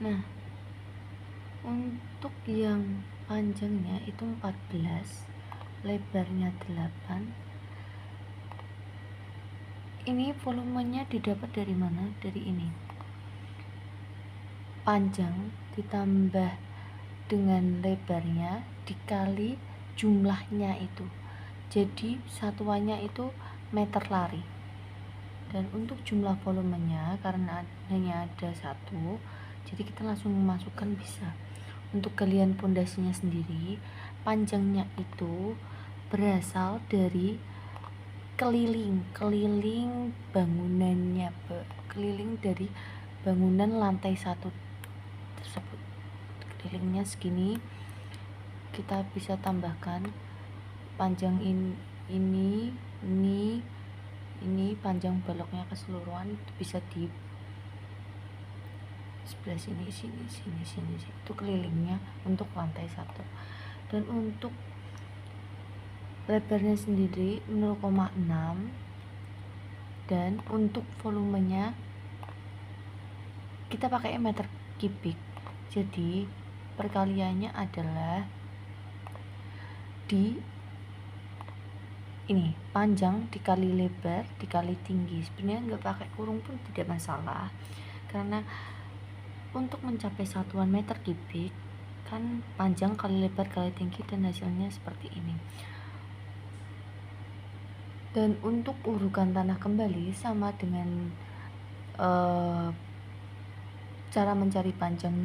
Nah, untuk yang panjangnya itu 14, lebarnya 8. Ini volumenya didapat dari mana? Dari ini. Panjang ditambah dengan lebarnya dikali jumlahnya itu. Jadi satuannya itu meter lari. Dan untuk jumlah volumenya karena hanya ada 1, jadi kita langsung memasukkan bisa. Untuk galian pondasinya sendiri, panjangnya itu berasal dari keliling bangunannya, keliling dari bangunan lantai 1 tersebut. Kelilingnya segini, kita bisa tambahkan panjang ini panjang baloknya keseluruhan bisa di sebelah sini itu kelilingnya untuk lantai 1. Dan untuk lebarnya sendiri 0,6, dan untuk volumenya kita pakai meter kubik, jadi perkaliannya adalah di ini panjang dikali lebar dikali tinggi. Sebenarnya nggak pakai kurung pun tidak masalah, karena untuk mencapai satuan meter kubik kan panjang kali lebar kali tinggi, dan hasilnya seperti ini. Dan untuk urukan tanah kembali sama dengan cara mencari panjang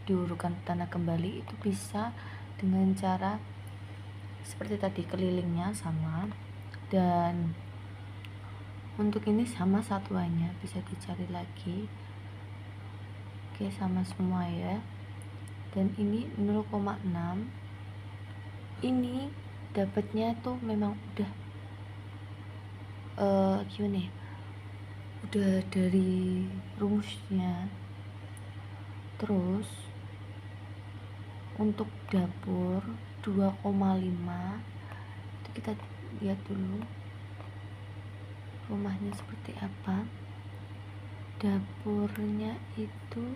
di urukan tanah kembali itu bisa dengan cara seperti tadi, kelilingnya sama, dan untuk ini sama satuannya bisa dicari lagi. Oke, sama semua ya. Dan ini 0,6, ini dapatnya tuh memang udah gimana ya, udah dari rumusnya. Terus untuk dapur 2,5 itu kita lihat dulu rumahnya seperti apa. Dapurnya itu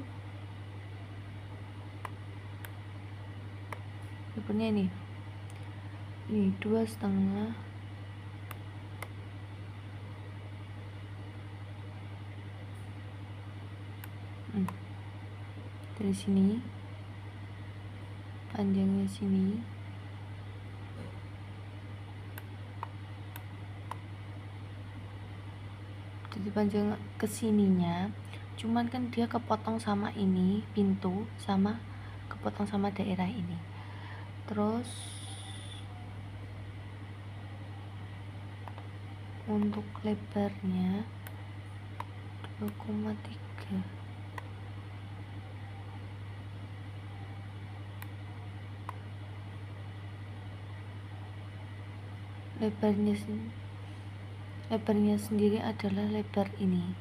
ini 2,5. Dari sini panjangnya sini, jadi panjang kesininya, cuman kan dia kepotong sama ini pintu, sama kepotong sama daerah ini. Terus untuk lebarnya 2,3, lebarnya sendiri adalah lebar ini.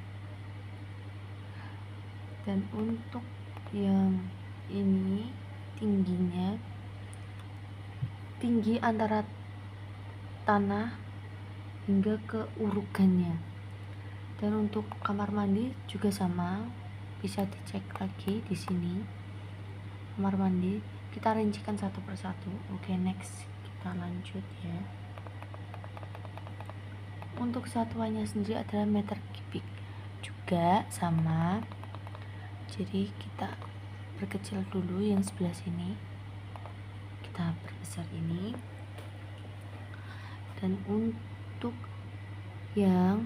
Dan untuk yang ini tingginya, tinggi antara tanah hingga ke urugannya. Dan untuk kamar mandi juga sama, bisa dicek lagi di sini. Kamar mandi kita rincikan satu persatu. Oke, next kita lanjut ya. Untuk satuannya sendiri adalah meter kubik, juga sama. Jadi kita perkecil dulu yang sebelah sini, kita perbesar ini. Dan untuk yang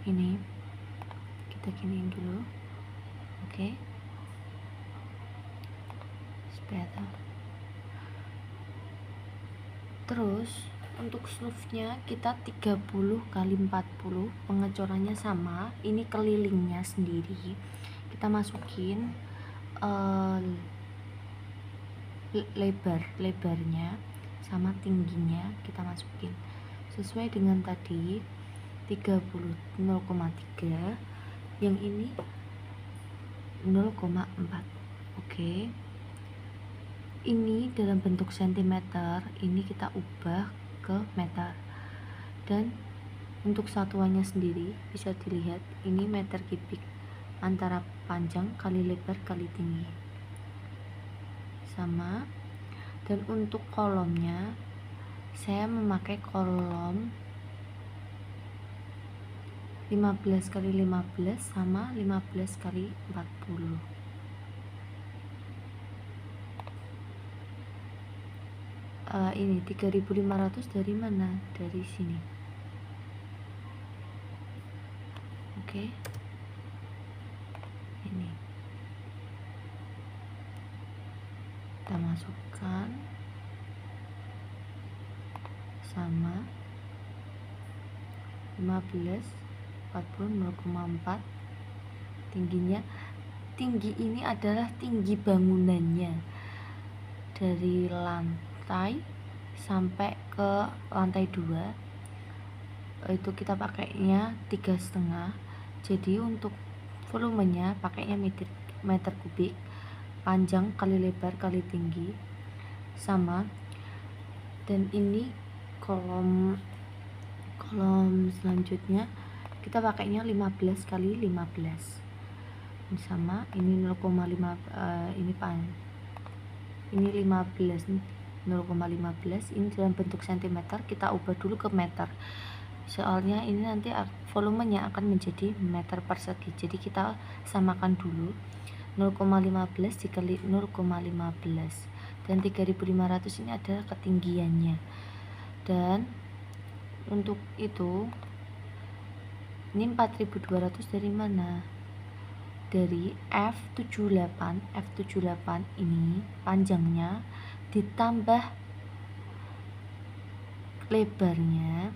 ini kita giniin dulu, oke, supaya tahu. Terus untuk slope-nya kita 30 kali 40, pengecorannya sama. Ini kelilingnya sendiri kita masukin lebarnya sama tingginya kita masukin sesuai dengan tadi 30 0,3, yang ini 0,4. Oke, ini dalam bentuk sentimeter, ini kita ubah ke meter. Dan untuk satuannya sendiri bisa dilihat, ini meter kubik antara panjang kali lebar kali tinggi, sama. Dan untuk kolomnya saya memakai kolom 15 kali 15 sama 15 kali 40. Ini 3500 dari mana? Dari sini. Oke. Ini kita masukkan sama 15 40 0,4. tingginya, tinggi ini adalah tinggi bangunannya dari lantai sampai ke lantai 2 itu kita pakainya 3,5. jadi untuk volumenya pakainya meter kubik, panjang kali lebar kali tinggi, sama. Dan ini kolom selanjutnya kita pakainya 15 kali 15 sama. Ini 0,5 ini 15 0,15. ini dalam bentuk cm, kita ubah dulu ke meter soalnya ini nanti volumenya akan menjadi meter persegi. Jadi kita samakan dulu 0,15 dikali 0,15, dan 3500 ini adalah ketinggiannya. Dan untuk itu ini 4200 dari mana? Dari F78 ini panjangnya ditambah lebarnya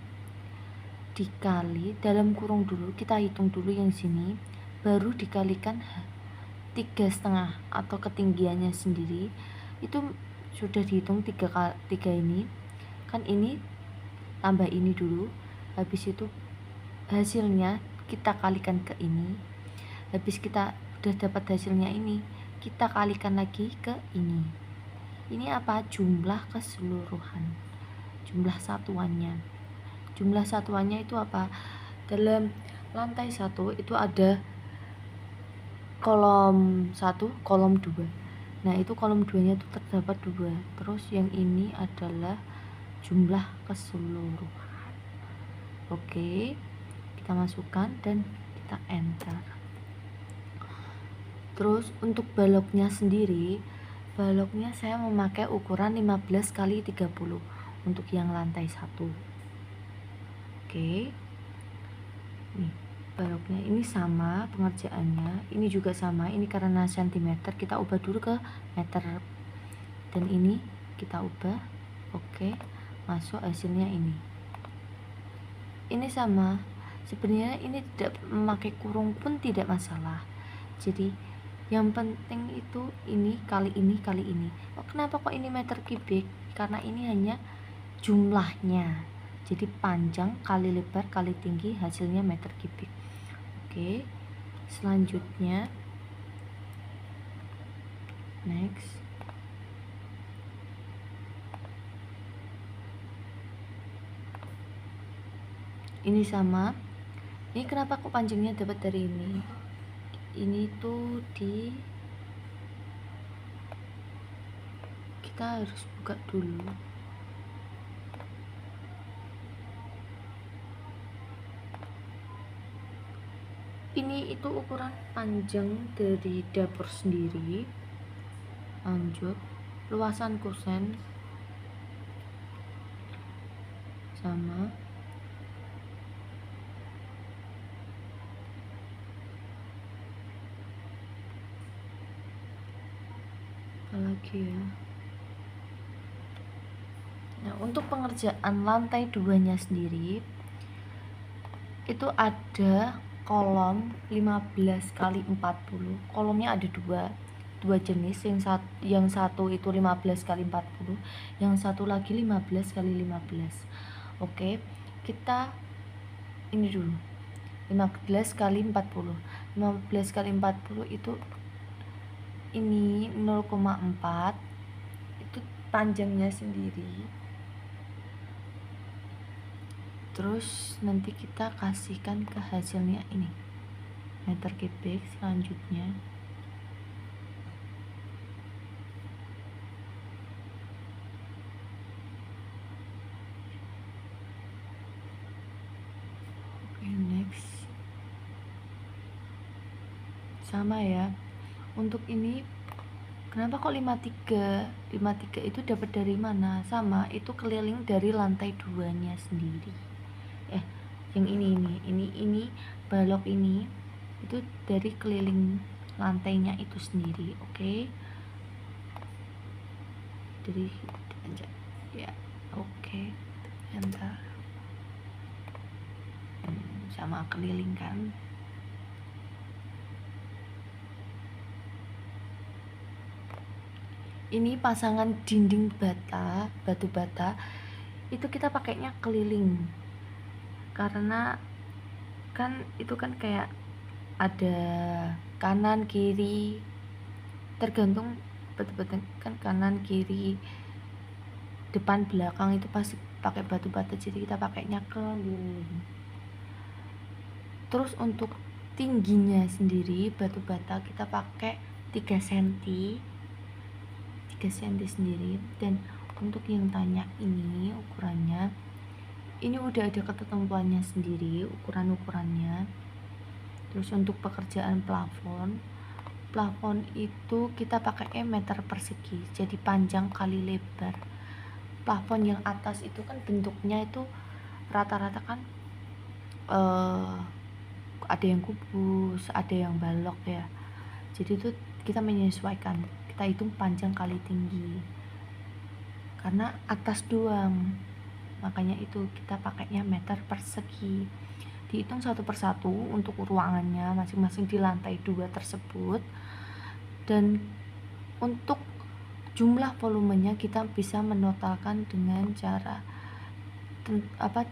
dikali, dalam kurung dulu, kita hitung dulu yang sini, baru dikalikan 3,5 atau ketinggiannya sendiri. Itu sudah dihitung 3 ini kan, ini tambah ini dulu, habis itu hasilnya kita kalikan ke ini, habis kita udah dapat hasilnya ini, kita kalikan lagi ke ini. Ini apa? Jumlah keseluruhan, jumlah satuannya. Jumlah satuannya itu apa? Dalam lantai 1 itu ada kolom 1, kolom 2. Nah, itu kolom 2-nya itu terdapat 2. Terus yang ini adalah jumlah keseluruhan. Oke, kita masukkan dan kita enter. Terus untuk baloknya sendiri, baloknya saya memakai ukuran 15 kali 30 untuk yang lantai 1. Oke, nih baloknya ini sama pengerjaannya, ini juga sama. Ini karena cm, kita ubah dulu ke meter, dan ini kita ubah. Oke, masuk hasilnya ini sama. Sebenarnya ini tidak memakai kurung pun tidak masalah. Jadi yang penting itu ini kali ini kali ini. Kenapa kok ini meter kubik? Karena ini hanya jumlahnya. Jadi panjang kali lebar kali tinggi, hasilnya meter kubik. Oke, selanjutnya next. Ini sama. Ini kenapa kok panjangnya dapat dari ini? Ini tuh kita harus buka dulu. Ini itu ukuran panjang dari dapur sendiri. Lanjut, luasan kusen sama. Lagi ya. Nah, untuk pengerjaan lantai 2-nya sendiri itu ada kolom 15 kali 40. Kolomnya ada dua jenis, yang satu itu 15 kali 40, yang satu lagi 15 kali 15. Oke, kita ini dulu 15 kali 40. 15 kali 40 itu ini 0,4, itu panjangnya sendiri. Terus nanti kita kasihkan ke hasilnya ini. meter kubik. Selanjutnya next sama ya. Untuk ini kenapa kok 53 itu dapat dari mana? Sama, itu keliling dari lantai 2 nya sendiri. Yang ini balok ini itu dari keliling lantainya itu sendiri. Oke. Dari aja ya. Oke. Enter. Sama keliling kan. Ini pasangan dinding batu bata itu kita pakainya keliling karena kan itu kan kayak ada kanan kiri, tergantung batu-batu kan, kanan kiri depan belakang itu pasti pakai batu bata, jadi kita pakainya keliling. Terus untuk tingginya sendiri batu bata kita pakai 3 cm sendiri. Dan untuk yang tanya ini ukurannya, ini udah ada ketentuannya sendiri ukurannya. Terus untuk pekerjaan plafon itu kita pakai meter persegi, jadi panjang kali lebar. Plafon yang atas itu kan bentuknya itu rata-rata kan ada yang kubus, ada yang balok ya, jadi itu kita menyesuaikan, kita hitung panjang kali tinggi karena atas doang, makanya itu kita pakainya meter persegi. Dihitung satu persatu untuk ruangannya masing-masing di lantai 2 tersebut. Dan untuk jumlah volumenya kita bisa menotalkan dengan cara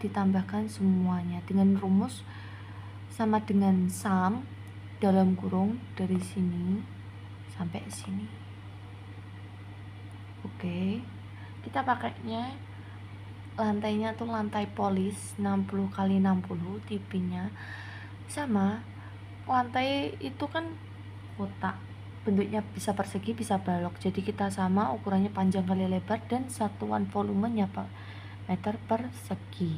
ditambahkan semuanya dengan rumus sama dengan sum dalam kurung dari sini sampai sini. Oke. Kita pakainya lantainya tuh lantai polis 60 x 60 tipenya. Sama lantai itu kan kotak, bentuknya bisa persegi bisa balok, jadi kita sama ukurannya panjang kali lebar dan satuan volumenya meter persegi.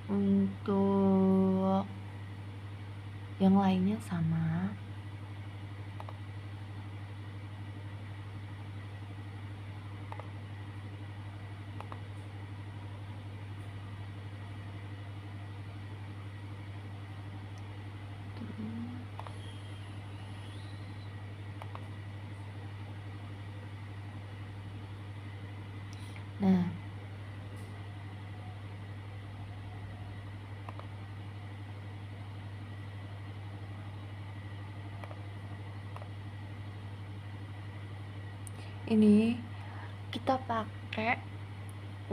Untuk yang lainnya sama. Nah, ini kita pakai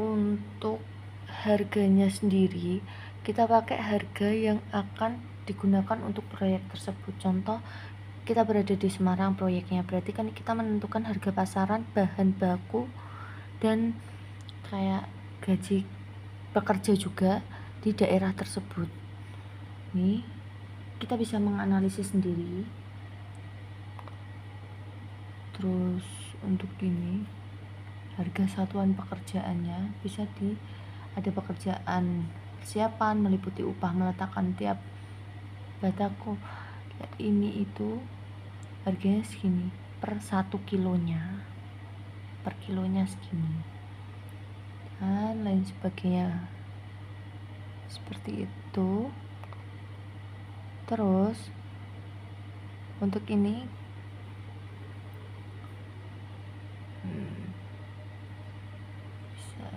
untuk harganya sendiri, kita pakai harga yang akan digunakan untuk proyek tersebut. Contoh, kita berada di Semarang proyeknya, berarti kan kita menentukan harga pasaran bahan baku dan kayak gaji pekerja juga di daerah tersebut. Nih, kita bisa menganalisis sendiri. Terus untuk ini harga satuan pekerjaannya bisa ada pekerjaan persiapan meliputi upah meletakkan tiap batako. Ini itu harganya segini per 1 kilonya, per kilonya segini dan lain sebagainya seperti itu. Terus untuk ini bisa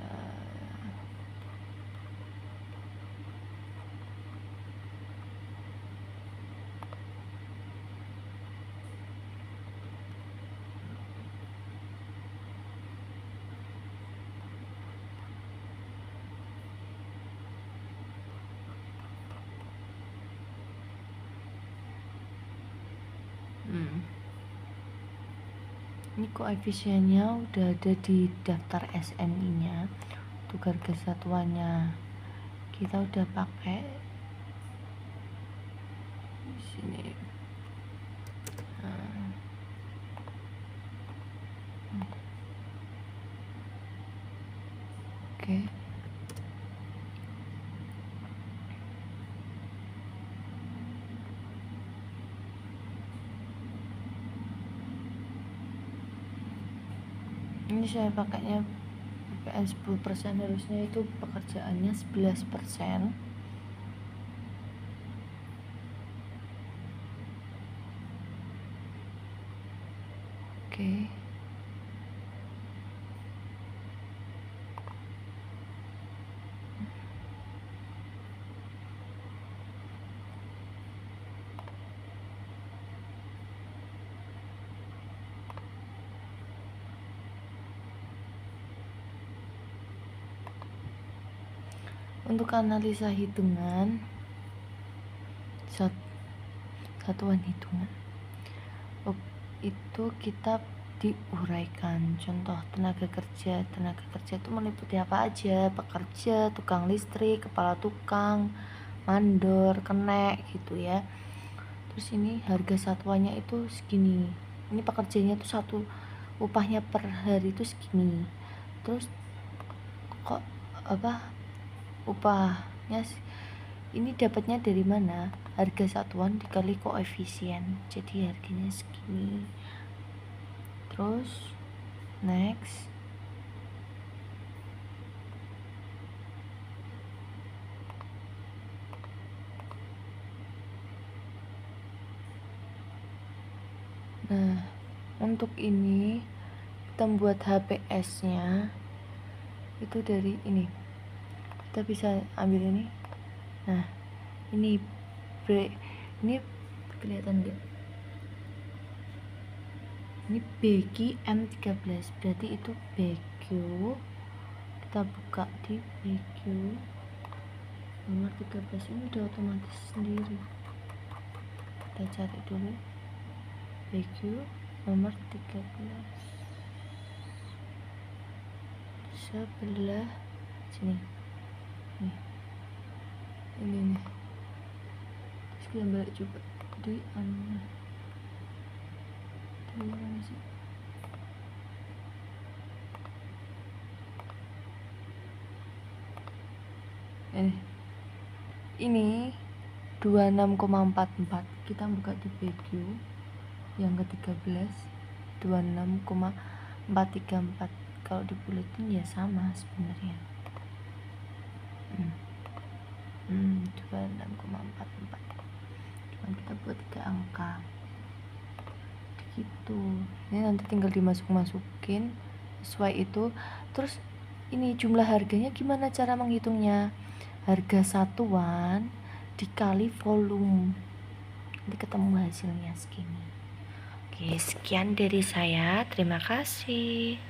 ini koefisiennya udah ada di daftar SNI nya. Untuk harga satuannya kita udah pakai sini. Nah. Oke. Ini saya pakainya PPN 10%, harusnya itu pekerjaannya 11%. Oke. Untuk analisa hitungan, satuan hitungan itu kita diuraikan. Contoh tenaga kerja itu meliputi apa aja: pekerja, tukang listrik, kepala tukang, mandor, kenek gitu ya. Terus ini harga satuannya itu segini. Ini pekerjanya tuh satu, upahnya per hari itu segini. Terus kok upahnya ini dapatnya dari mana? Harga satuan dikali koefisien, jadi harganya segini. Terus next, nah untuk ini kita membuat HPS nya itu dari ini, kita bisa ambil ini. Nah ini kelihatan enggak? Ini BQ M13, berarti itu BQ. Kita buka di BQ nomor 13, ini udah otomatis sendiri. Kita cari dulu BQ nomor 13 sebelah sini nih, ini nih. Terus kita balik juga di mana sih? Ini 26,44. Kita buka di BQ yang ke-13 26,434. Kalau dibuletin ya sama sebenarnya. 26,44. Cuma kita buat 3 angka gitu. Ini nanti tinggal dimasukin sesuai itu. Terus ini jumlah harganya gimana cara menghitungnya? Harga satuan dikali volume, nanti ketemu hasilnya segini. Oke, sekian dari saya, terima kasih.